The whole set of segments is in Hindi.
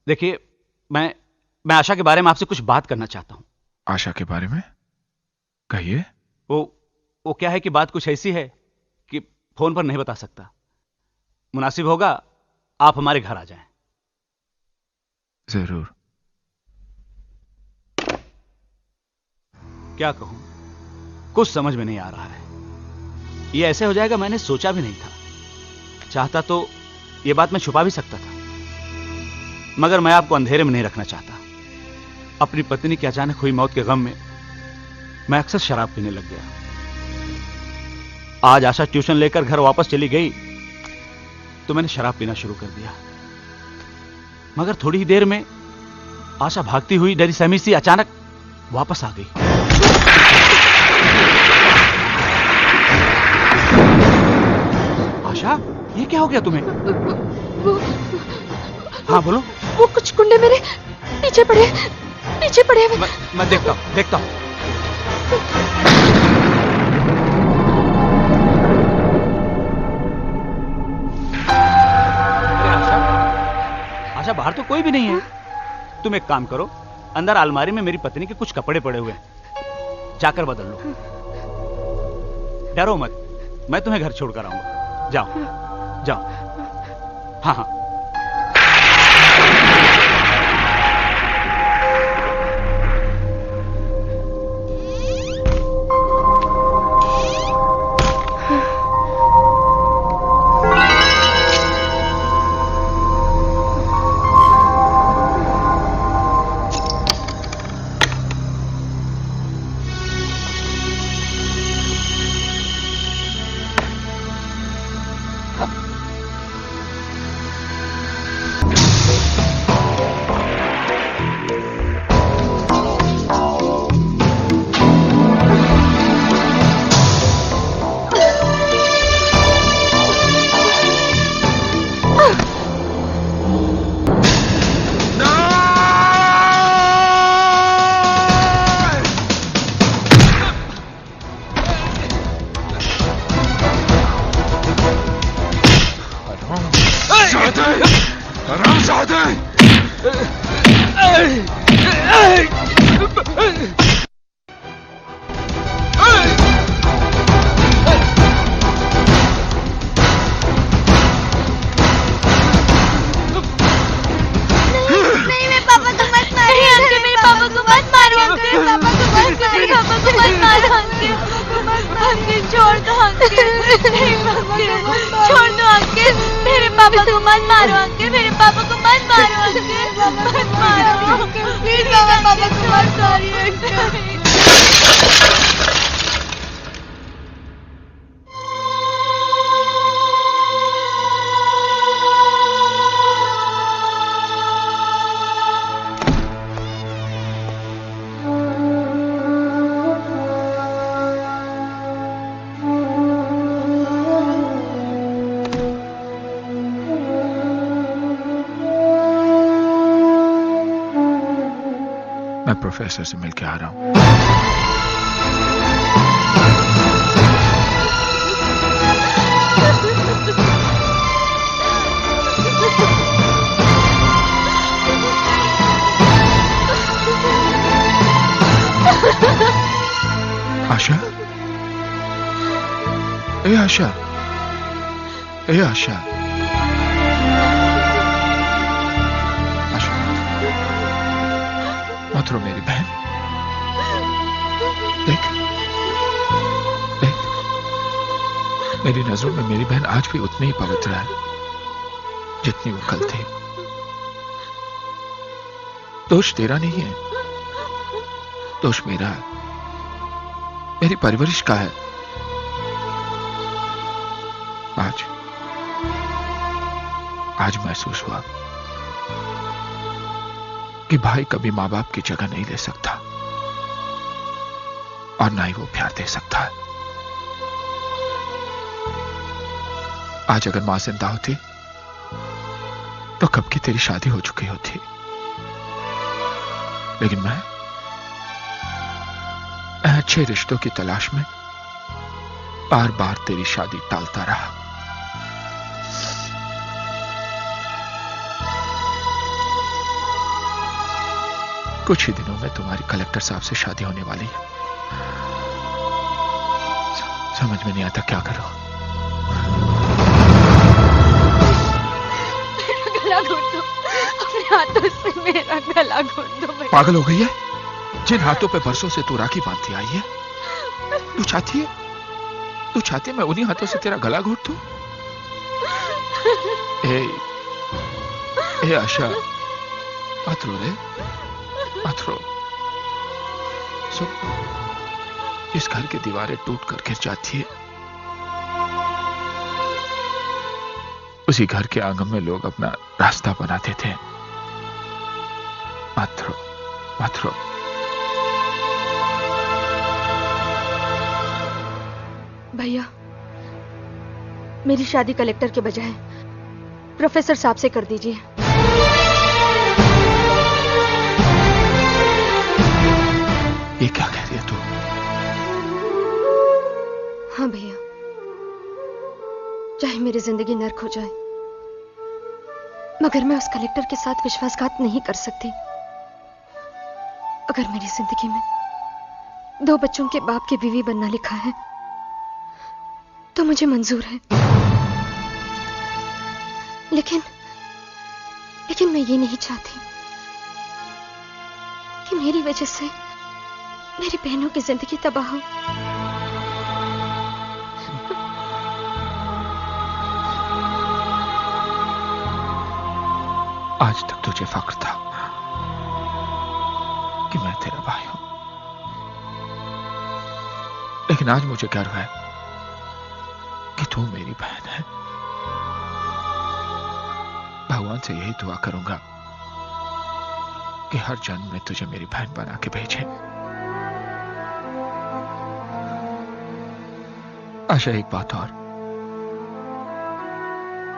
देखिए, मैं आशा के बारे में आपसे कुछ बात करना चाहता हूं। आशा के बारे में? कहिए। वो वो क्या है कि बात कुछ ऐसी है कि फोन पर नहीं बता सकता। मुनासिब होगा आप हमारे घर आ जाएं। जरूर। क्या कहूं, कुछ समझ में नहीं आ रहा है। ये ऐसे हो जाएगा मैंने सोचा भी नहीं था। चाहता तो ये बात मैं छुपा भी सकता था, मगर मैं आपको अंधेरे में नहीं रखना चाहता। अपनी पत्नी की अचानक हुई मौत के गम में मैं अक्सर शराब पीने लग गया। आज आशा ट्यूशन लेकर घर वापस चली गई तो मैंने शराब पीना शुरू कर दिया। मगर थोड़ी ही देर में आशा भागती हुई डरी सहमी सी अचानक वापस आ गई। आशा, ये क्या हो गया तुम्हें? हाँ बोलो। वो कुछ गुंडे मेरे पीछे पड़े मैं देखता हूं। अरे आशा, बाहर तो कोई भी नहीं है। तुम एक काम करो, अंदर अलमारी में मेरी पत्नी के कुछ कपड़े पड़े हुए हैं, जाकर बदल लो। डरो मत, मैं तुम्हें घर छोड़कर आऊंगा। जाओ। हाँ। प्रोफेसर से मिलके आ रहा हूं। आशा, ए आशा, ए आशा, मत रो मेरी बहन। देख, मेरी नजरों में मेरी बहन आज भी उतनी ही पवित्र है जितनी वो कल थी। दोष तेरा नहीं है, दोष मेरा है, मेरी परवरिश का है। आज महसूस हुआ कि भाई कभी मां बाप की जगह नहीं ले सकता और ना ही वो प्यार दे सकता है। आज अगर मां जिंदा होती तो कब की तेरी शादी हो चुकी होती, लेकिन मैं अच्छे रिश्तों की तलाश में बार बार तेरी शादी टालता रहा। कुछ ही दिनों में तुम्हारी कलेक्टर साहब से शादी होने वाली है। समझ में नहीं आता क्या करो। गला घोट दो, अपने हाथों से मेरा गला घोट दो भैया। पागल हो गई है? जिन हाथों पे बरसों से तू राखी बांधती आई है, तू चाहती है मैं उन्हीं हाथों से तेरा गला घोट दूं? ए आशा, मत रो रे, मत रो। सुन, इस घर की दीवारें टूट कर गिर जाती है, उसी घर के आंगन में लोग अपना रास्ता बनाते थे। मत रो, मत रो। भैया, मेरी शादी कलेक्टर के बजाय प्रोफेसर साहब से कर दीजिए। ये क्या कह रही है तू? हाँ भैया, चाहे मेरी जिंदगी नर्क हो जाए, मगर मैं उस कलेक्टर के साथ विश्वासघात नहीं कर सकती। अगर मेरी जिंदगी में 2 बच्चों के बाप की बीवी बनना लिखा है तो मुझे मंजूर है, लेकिन मैं ये नहीं चाहती कि मेरी वजह से मेरी बहनों की जिंदगी तबाह हो। आज तक तुझे फख्र था कि मैं तेरा भाई हूं, लेकिन आज मुझे गर्व है कि तू मेरी बहन है। भगवान से यही दुआ करूंगा कि हर जन्म में तुझे मेरी बहन बना के भेजे। आशा, एक बात और,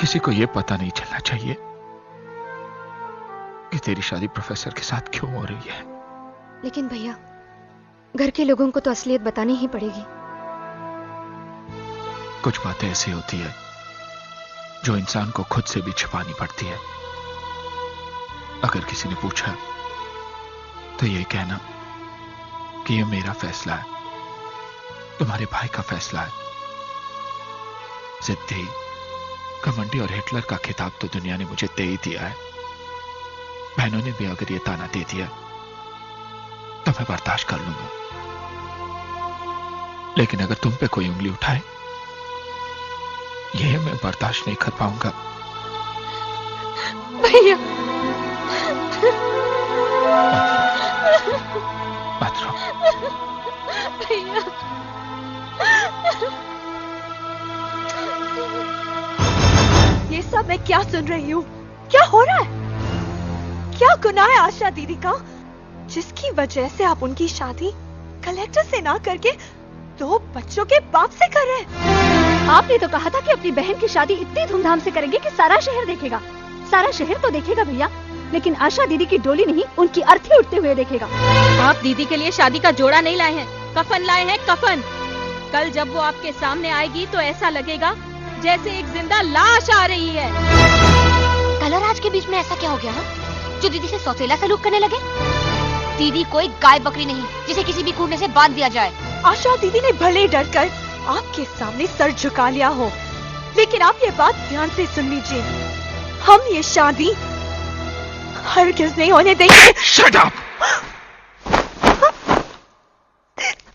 किसी को यह पता नहीं चलना चाहिए कि तेरी शादी प्रोफेसर के साथ क्यों हो रही है। लेकिन भैया, घर के लोगों को तो असलियत बतानी ही पड़ेगी। कुछ बातें ऐसी होती है जो इंसान को खुद से भी छिपानी पड़ती है। अगर किसी ने पूछा तो ये कहना कि यह मेरा फैसला है, तुम्हारे भाई का फैसला है। जिद्दी, घमंडी और हिटलर का खिताब तो दुनिया ने मुझे दे ही दिया है। बहनों ने भी अगर ये ताना दे दिया तो मैं बर्दाश्त कर लूंगा, लेकिन अगर तुम पे कोई उंगली उठाए, यह मैं बर्दाश्त नहीं कर पाऊंगा। भैया, मत रो। भैया, ये सब मैं क्या सुन रही हूँ? क्या हो रहा है? क्या गुनाह है आशा दीदी का, जिसकी वजह से आप उनकी शादी कलेक्टर से ना करके 2 बच्चों के बाप से कर रहे हैं? आपने तो कहा था कि अपनी बहन की शादी इतनी धूमधाम से करेंगे कि सारा शहर देखेगा। सारा शहर तो देखेगा भैया, लेकिन आशा दीदी की डोली नहीं, उनकी अर्थी उठते हुए देखेगा। आप दीदी के लिए शादी का जोड़ा नहीं लाए हैं, कफन लाए हैं, कफन। कल जब वो आपके सामने आएगी तो ऐसा लगेगा जैसे एक जिंदा लाश आ रही है। कल और आज के बीच में ऐसा क्या हो गया ना, जो दीदी से सौतेला सलूक करने लगे? दीदी कोई गाय बकरी नहीं जिसे किसी भी कूड़ने से बांध दिया जाए। आशा दीदी ने भले डरकर आपके सामने सर झुका लिया हो, लेकिन आप ये बात ध्यान से सुन लीजिए, हम ये शादी हरगिज़ नहीं होने देंगे। Shut up!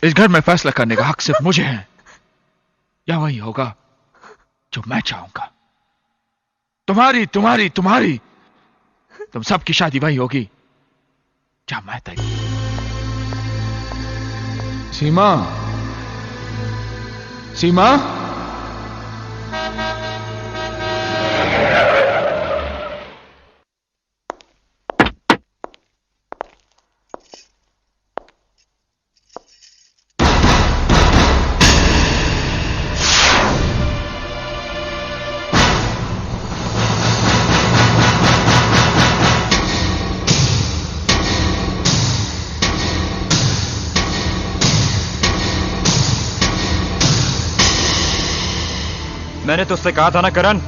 इस घर में फैसला करने का हक सिर्फ मुझे है, या वही होगा जो मैं चाहूंगा। तुम्हारी तुम्हारी तुम्हारी तुम सबकी शादी वही होगी जहां मैं तय। सीमा, सीमा, मैंने तुझसे कहा था ना करण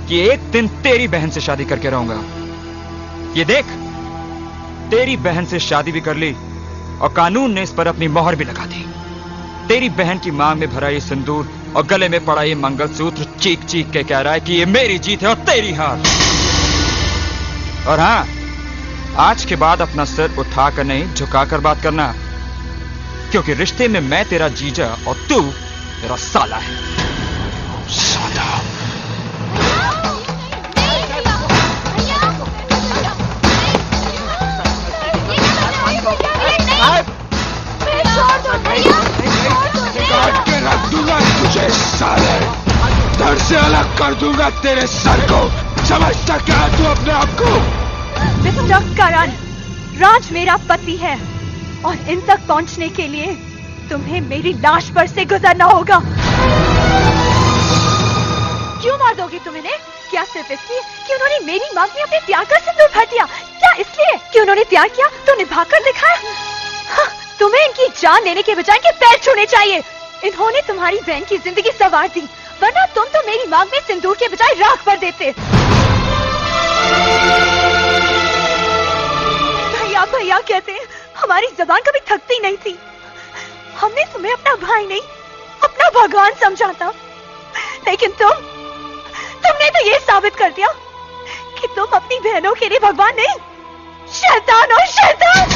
कि एक दिन तेरी बहन से शादी करके रहूंगा। ये देख, तेरी बहन से शादी भी कर ली और कानून ने इस पर अपनी मोहर भी लगा दी। तेरी बहन की मांग में भरा ये सिंदूर और गले में पड़ा ये मंगलसूत्र चीख चीख के कह रहा है कि ये मेरी जीत है और तेरी हार। और हाँ, आज के बाद अपना सिर उठाकर नहीं झुकाकर बात करना, क्योंकि रिश्ते में मैं तेरा जीजा और तू मेरा साला है। साला। काट के रख दूंगा तुझे साले, धड़ से अलग कर दूंगा तेरे सर को। समझता क्या है तू अपने आप को? मिस्टर करण, राज मेरा पति है और इन तक पहुंचने के लिए तुम्हें मेरी लाश पर से गुजरना होगा। क्यों मार दोगे तुम इन्हें? क्या सिर्फ इसलिए कि उन्होंने मेरी मांग में अपने प्यार का सिंदूर भर दिया? क्या इसलिए कि उन्होंने प्यार किया तो निभाकर दिखाया? हाँ, तुम्हें इनकी जान लेने के बजाय इनके पैर छूने चाहिए। इन्होंने तुम्हारी बहन की जिंदगी संवार दी, वरना तुम तो मेरी मांग में सिंदूर के बजाय राख भर देते। भैया भैया कहते हैं, हमारी जबान कभी थकती नहीं थी। हमने तुम्हें अपना भाई नहीं, अपना भगवान समझा था, लेकिन तुमने तो ये साबित कर दिया कि तुम अपनी बहनों के लिए भगवान नहीं, शैतान हो शैतान।